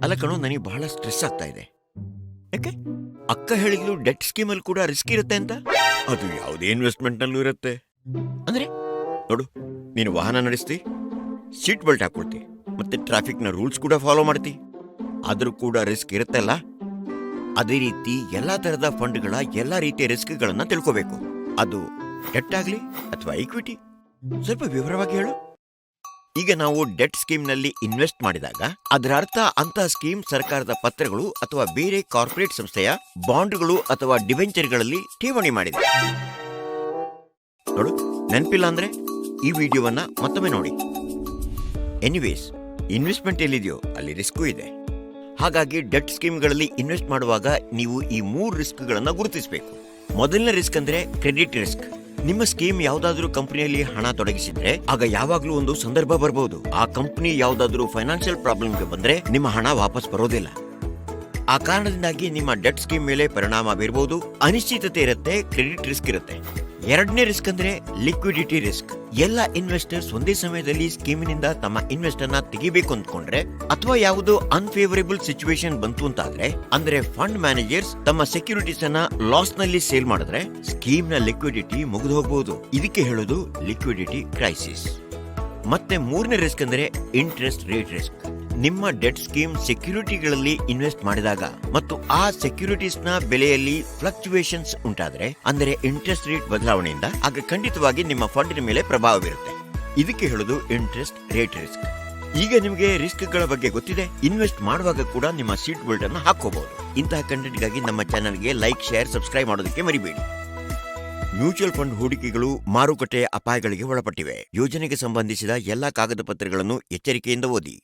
ಅಲ್ಲ ಕಣೋ, ನನಗೆ ಬಹಳ ಸ್ಟ್ರೆಸ್ ಆಗ್ತಾ ಇದೆ. ಯಾಕೆ? ಅಕ್ಕ ಹೇಳಿದ್ಲು ಡೆಟ್ ಸ್ಕೀಮಲ್ಲಿ ಕೂಡ ರಿಸ್ಕ್ ಇರುತ್ತೆ ಅಂತ. ಅದು ಯಾವುದೇ ಇನ್ವೆಸ್ಟ್ಮೆಂಟ್ನಲ್ಲೂ ಇರುತ್ತೆ. ಅಂದ್ರೆ ನೋಡು, ನೀನು ವಾಹನ ನಡೆಸ್ತಿ, ಸೀಟ್ ಬೆಲ್ಟ್ ಹಾಕೊಳ್ತಿ, ಮತ್ತೆ ಟ್ರಾಫಿಕ್ನ ರೂಲ್ಸ್ ಕೂಡ ಫಾಲೋ ಮಾಡ್ತಿ, ಆದ್ರೂ ಕೂಡ ರಿಸ್ಕ್ ಇರುತ್ತಲ್ಲ. ಅದೇ ರೀತಿ ಎಲ್ಲಾ ತರದ ಫಂಡ್ಗಳ ಎಲ್ಲಾ ರೀತಿಯ ರಿಸ್ಕ್ಗಳನ್ನ ತಿಳ್ಕೋಬೇಕು. ಅದು ಡೆಟ್ ಆಗ್ಲಿ ಅಥವಾ ಈಕ್ವಿಟಿ. ಸ್ವಲ್ಪ ವಿವರವಾಗಿ ಹೇಳು. ಈಗ ನಾವು ಡೆಟ್ ಸ್ಕೀಮ್ನಲ್ಲಿ ಇನ್ವೆಸ್ಟ್ ಮಾಡಿದಾಗ ಅದರ ಅರ್ಥ ಅಂತಹ ಸ್ಕೀಮ್ ಸರ್ಕಾರದ ಪತ್ರಗಳು ಅಥವಾ ಬೇರೆ ಕಾರ್ಪೊರೇಟ್ ಸಂಸ್ಥೆಯ ಬಾಂಡ್ಗಳು ಅಥವಾ ಡಿಬೆಂಚರ್ಗಳಲ್ಲಿ ಠೇವಣಿ ಮಾಡಿದೆ. ನೋಡು, ನೆನಪಿಲ್ಲ ಅಂದ್ರೆ ಈ ವಿಡಿಯೋವನ್ನ ಮತ್ತೊಮ್ಮೆ ನೋಡಿ. ಎನಿವೇಸ್, ಇನ್ವೆಸ್ಟ್ಮೆಂಟ್ ಎಲ್ಲಿದೆಯೋ ಅಲ್ಲಿ ರಿಸ್ಕು ಇದೆ. ಹಾಗಾಗಿ ಡೆಟ್ ಸ್ಕೀಮ್ಗಳಲ್ಲಿ ಇನ್ವೆಸ್ಟ್ ಮಾಡುವಾಗ ನೀವು ಈ 3 ರಿಸ್ಕ್ಗಳನ್ನ ಗುರುತಿಸಬೇಕು. ಮೊದಲನೇ ರಿಸ್ಕ್ ಅಂದ್ರೆ ಕ್ರೆಡಿಟ್ ರಿಸ್ಕ್. ನಿಮ್ಮ ಸ್ಕೀಮ್ ಯಾವ್ದಾದ್ರೂ ಕಂಪನಿಯಲ್ಲಿ ಹಣ ತೊಡಗಿಸಿದ್ರೆ ಆಗ ಯಾವಾಗ್ಲೂ ಒಂದು ಸಂದರ್ಭ ಬರಬಹುದು. ಆ ಕಂಪನಿ ಯಾವ್ದಾದ್ರೂ ಫೈನಾನ್ಷಿಯಲ್ ಪ್ರಾಬ್ಲಮ್ಗೆ ಬಂದ್ರೆ ನಿಮ್ಮ ಹಣ ವಾಪಸ್ ಬರೋದಿಲ್ಲ. ಆ ಕಾರಣದಿಂದಾಗಿ ನಿಮ್ಮ ಡೆಟ್ ಸ್ಕೀಮ್ ಮೇಲೆ ಪರಿಣಾಮ ಬೀರಬಹುದು. ಅನಿಶ್ಚಿತತೆ ಇರುತ್ತೆ, ಕ್ರೆಡಿಟ್ ರಿಸ್ಕ್ ಇರುತ್ತೆ. ಎರಡನೇ ರಿಸ್ಕ್ ಅಂದ್ರೆ ಲಿಕ್ವಿಡಿಟಿ ರಿಸ್ಕ್. ಎಲ್ಲ ಇನ್ವೆಸ್ಟರ್ಸ್ ಒಂದೇ ಸಮಯದಲ್ಲಿ ಸ್ಕೀಮಿನಿಂದ ತಮ್ಮ ಇನ್ವೆಸ್ಟ್ ಅನ್ನ ತೆಗಿಬೇಕು ಅಂದ್ಕೊಂಡ್ರೆ ಅಥವಾ ಯಾವುದೋ ಅನ್ಫೇವರೇಬಲ್ ಸಿಚುವೇಶನ್ ಬಂತು ಅಂತಾದ್ರೆ, ಅಂದ್ರೆ ಫಂಡ್ ಮ್ಯಾನೇಜರ್ಸ್ ತಮ್ಮ ಸೆಕ್ಯೂರಿಟೀಸ್ ಅನ್ನ ಲಾಸ್ ನಲ್ಲಿ ಸೇಲ್ ಮಾಡಿದ್ರೆ ಸ್ಕೀಮ್ ನ ಲಿಕ್ವಿಡಿಟಿ ಮುಗಿದು ಹೋಗಬಹುದು. ಇದಕ್ಕೆ ಹೇಳೋದು ಲಿಕ್ವಿಡಿಟಿ ಕ್ರೈಸಿಸ್. ಮತ್ತೆ ಮೂರನೇ ರಿಸ್ಕ್ ಅಂದ್ರೆ ಇಂಟ್ರೆಸ್ಟ್ ರೇಟ್ ರಿಸ್ಕ್. ನಿಮ್ಮ ಡೆಟ್ ಸ್ಕೀಮ್ ಸೆಕ್ಯೂರಿಟಿಗಳಲ್ಲಿ ಇನ್ವೆಸ್ಟ್ ಮಾಡಿದಾಗ ಮತ್ತು ಆ ಸೆಕ್ಯೂರಿಟೀಸ್ ನ ಬೆಲೆಯಲ್ಲಿ ಫ್ಲಕ್ಚುಯೇಷನ್ಸ್ ಉಂಟಾದ್ರೆ, ಅಂದರೆ ಇಂಟ್ರೆಸ್ಟ್ ರೇಟ್ ಬದಲಾವಣೆಯಿಂದ, ಆಗ ಖಂಡಿತವಾಗಿ ನಿಮ್ಮ ಫಂಡಿನ ಮೇಲೆ ಪ್ರಭಾವ ಬೀರುತ್ತೆ. ಇದಕ್ಕೆ ಹೇಳೋದು ಇಂಟ್ರೆಸ್ಟ್ ರೇಟ್ ರಿಸ್ಕ್. ಈಗ ನಿಮಗೆ ರಿಸ್ಕ್ಗಳ ಬಗ್ಗೆ ಗೊತ್ತಿದೆ. ಇನ್ವೆಸ್ಟ್ ಮಾಡುವಾಗ ಕೂಡ ನಿಮ್ಮ ಸೀಟ್ ಬೆಲ್ಟ್ ಅನ್ನು ಹಾಕೋಬಹುದು. ಇಂತಹ ಕಂಟೆಂಟ್ಗಾಗಿ ನಮ್ಮ ಚಾನಲ್ಗೆ ಲೈಕ್, ಶೇರ್, ಸಬ್ಸ್ಕ್ರೈಬ್ ಮಾಡೋದಕ್ಕೆ ಮರಿಬೇಡಿ. ಮ್ಯೂಚುವಲ್ ಫಂಡ್ ಹೂಡಿಕೆಗಳು ಮಾರುಕಟ್ಟೆಯ ಅಪಾಯಗಳಿಗೆ ಒಳಪಟ್ಟಿವೆ. ಯೋಜನೆಗೆ ಸಂಬಂಧಿಸಿದ ಎಲ್ಲಾ ಕಾಗದ ಪತ್ರಗಳನ್ನು ಎಚ್ಚರಿಕೆಯಿಂದ ಓದಿ.